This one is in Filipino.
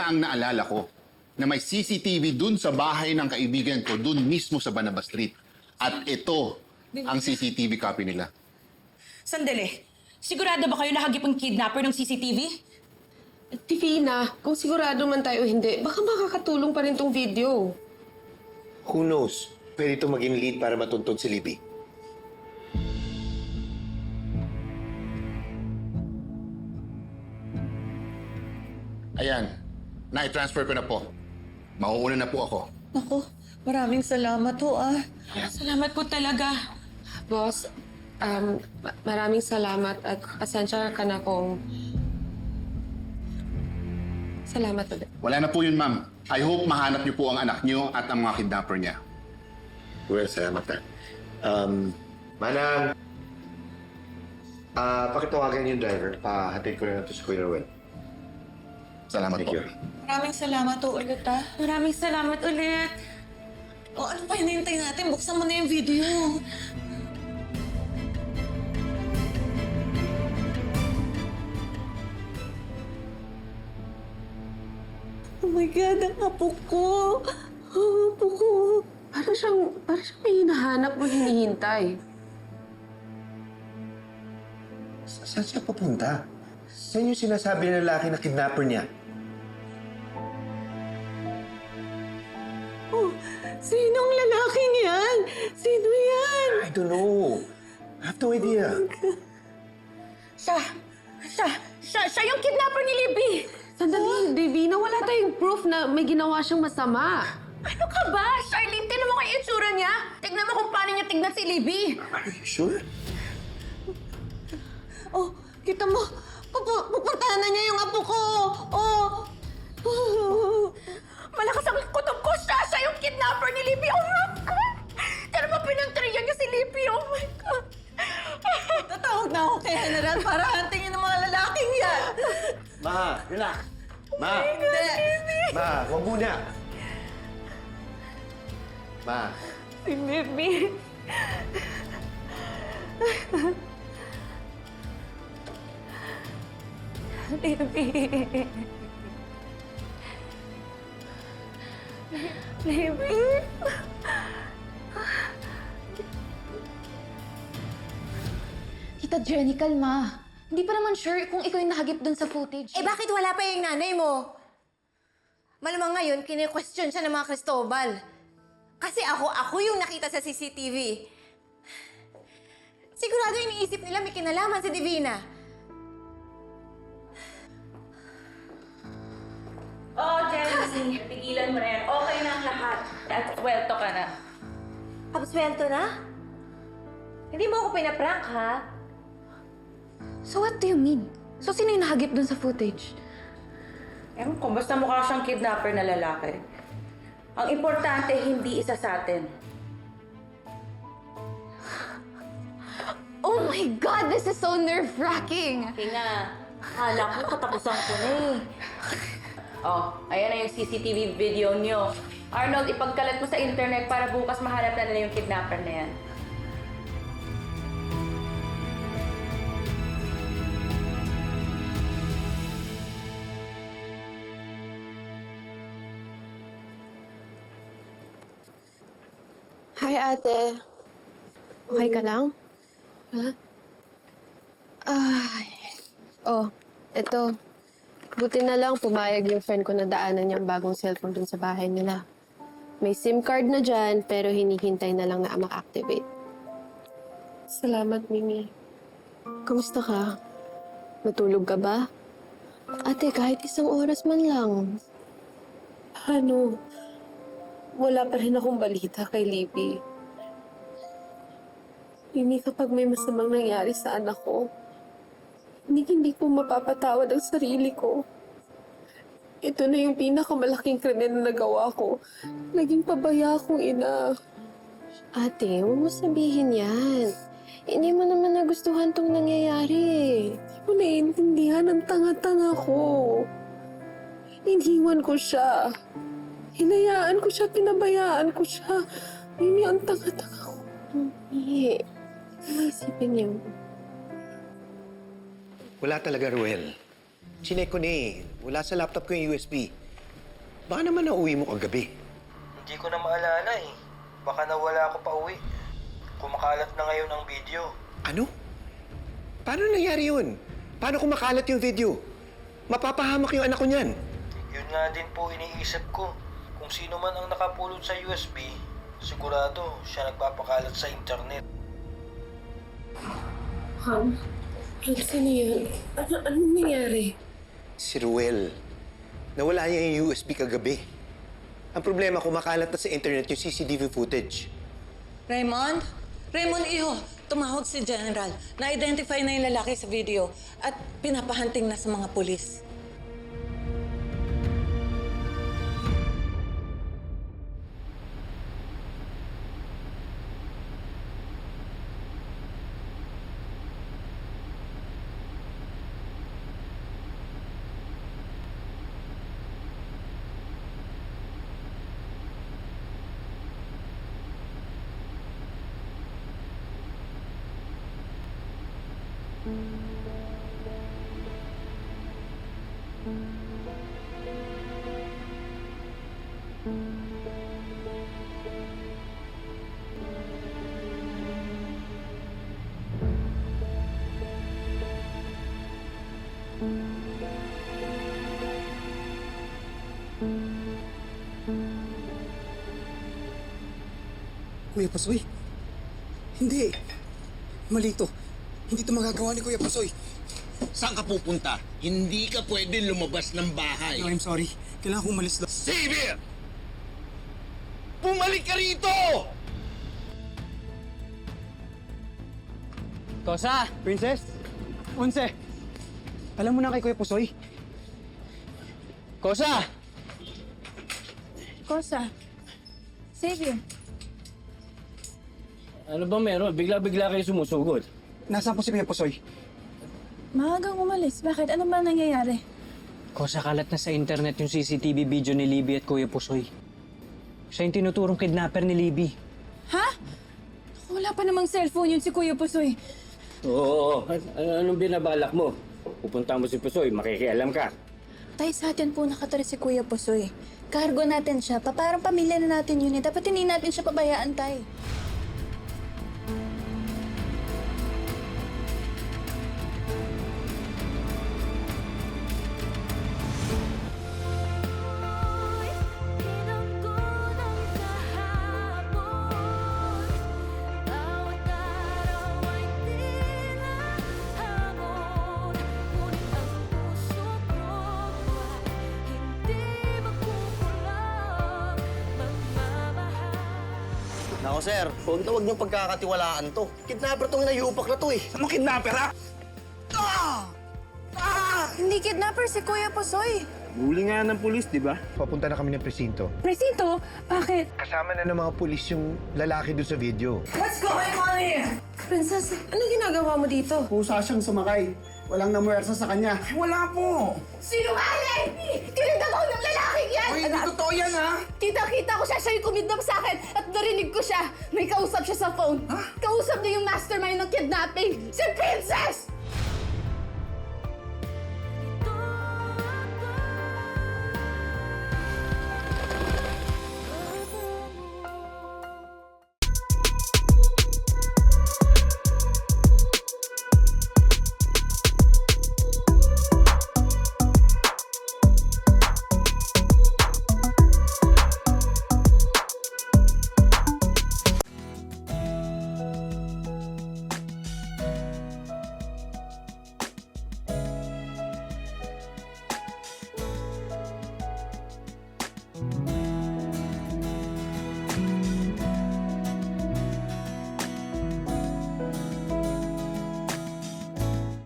Kanya ang naalala ko na may CCTV dun sa bahay ng kaibigan ko, dun mismo sa Banaba Street. At ito ang CCTV copy nila. Sandali. Sigurado ba kayo nahagip ang kidnapper ng CCTV? Divina, kung sigurado man tayo hindi, baka makakatulong pa rin tong video. Who knows? Pwede ito maging lead para matuntun si Libby. Ayan, na-transfer ko na po. Mauuna na po ako. Naku, maraming salamat ho Salamat po talaga. Boss, maraming salamat at pasensya ka na kung... Salamat ulit. Wala na po yun, ma'am. I hope mahanap niyo po ang anak niyo at ang mga kidnapper niya. Well, salamat na. Manang, pakitawagan yung driver. Pahatid ko na ito sa Kuya Ruel. Salamat Thank po. you. Maraming salamat ho ulit Maraming salamat ulit. O ano pa hinihintay natin? Buksan mo na yung video. Oh my God, ang apo ko. Oh, apo ko. Parang siyang may hinahanap mo hinihintay. Saan siya pupunta? Saan yung sinasabi ng lalaki na kidnapper niya? Oh, sinong lalaking yan? Sino yan? I don't know. I have no idea. Siya yung kidnapper ni Libby. Sandali, Divina, wala tayong proof na may ginawa siyang masama. Ano ka ba? Charlene, tignan mo kung yung itsura niya. Tignan mo kung paano niya tignan si Libby. Are you sure? Oh, kita mo. Pupuntahan na niya yung apo ko. Oh. Malakas ang kutob ko siya. Siya yung kidnapper ni Libby. Oh my God. Pero ba pinagtriyan niya si Libby? Oh my God. Tatawag na ako kay General para hantingin ang mga lalaking yan. Ma, relax. Ma, Hindi. ma, huwag muna. Ma, Si Libby. Libby. Libby. Tita Jenny, kalma. Hindi pa naman sure kung ikaw yung nahagip dun sa footage. Eh bakit wala pa yung nanay mo? Malamang ngayon, kine-question siya ng mga Cristobal. Kasi ako yung nakita sa CCTV. Sigurado iniisip nila may kinalaman si Divina. Oh, Jenny, pigilan mo na yan. Okay na ang lahat. At swelto ka na. Absuelto na? Hindi mo ako pinaprank, ha? So what do you mean? So sino yung nahagip dun sa footage? Ewan ko, basta mukha siyang kidnapper na lalaki. Ang importante, hindi isa sa atin. Oh my God! This is so nerve-wracking! Kaya nga, akala ko katapusan ko na eh. Oh, ayan na yung CCTV video niyo. Arnold, ipagkalat mo sa internet para bukas mahanap na nila yung kidnapper na yan. Hi, ate. Okay ka lang? Wala? Ay. Oh, eto. Buti na lang pumayag yung friend ko na daanan niyang bagong cellphone dun sa bahay nila. May SIM card na dyan, pero hinihintay na lang na ma-activate. Salamat, Mimi. Kamusta ka? Matulog ka ba? Ate, kahit isang oras man lang. Ano? Wala pa rin akong balita kay Libby. Mimi, kapag may masamang nangyari sa anak ko, hindi ko mapapatawad ang sarili ko. Ito na yung pinakamalaking krimen na nagawa ko. Naging pabaya akong ina. Ate, huwag mo sabihin yan. Hindi mo naman nagustuhan tong nangyayari. Hindi mo naiintindihan ang tanga-tanga ko. Iniwan ko siya. Hinayaan ko siya, pinabayaan ko siya. Mimi, ang tanga-tanga ko. Hindi. Naisipin niyo. wala talaga, Ruel. Chinek ko na eh. Wala sa laptop ko yung USB. Baka naman nauwi mo kagabi. Hindi ko na maalala eh. Baka nawala ako pa uwi. Kumakalat na ngayon ang video. Ano? Paano nangyari yun? Paano kumakalat yung video? Mapapahamak yung anak ko niyan. Yun nga din po iniisip ko. Kung sino man ang nakapulot sa USB, sigurado siya nagpapakalat sa internet. Sino yun? Anong nangyari? Si Ruel. Nawala niya yung USB kagabi. Ang problema, kumakalat na sa internet yung CCTV footage. Raymond? Raymond, iho. Tumawag si General. Na-identify na yung lalaki sa video at pinapahunting na sa mga pulis. Kuya Pasoy? Hindi. Mali to. Hindi to magagawa ni Kuya Pasoy. Saan ka pupunta? Hindi ka pwede lumabas ng bahay. No, I'm sorry. Kailangan ko umalis lang. Xavier! Bumalik ka rito! Tosa! Princess? Unse! Alam mo na kay Kuya Pasoy? Kosa! Kosa. Xavier. Ano ba meron? Bigla-bigla kayo sumusugod. Nasaan po si Kuya Pasoy? Maagang umalis. Bakit? Ano ba nangyayari? Kosa, kalat na sa internet yung CCTV video ni Libby at Kuya Pusoy. Siya yung tinuturong kidnapper ni Libby. Ha? Wala pa namang cellphone yun si Kuya Pusoy. Oo. Anong binabalak mo? Pupunta mo si Pusoy, makikialam ka. Tay, sa atin po nakatira si Kuya Pusoy. Cargo natin siya. Parang pamilya na natin yun eh. Dapat hindi natin siya pabayaan, Tay. Nako sir, huwag niyong pagkakatiwalaan to. Kidnapper tong nayupak na to eh. Ano kidnapper ha? Hindi kidnapper si Kuya Pusoy. Huli nga ng pulis, di ba? Papunta na kami ng presinto. Presinto? Bakit? Kasama na ng mga pulis yung lalaki doon sa video. Princess, ano ginagawa mo dito? Pusa siyang sumakay. Walang namuwersa sa kanya. Wala po! Sinungaling! Kinidnap ako ng lalaking yan! Hoy, hindi totoo yan ha! Kita-kita ko siya, siya yung kumidnap sa akin at narinig ko siya. May kausap siya sa phone. Kausap niya yung mastermind ng kidnapping, si Princess!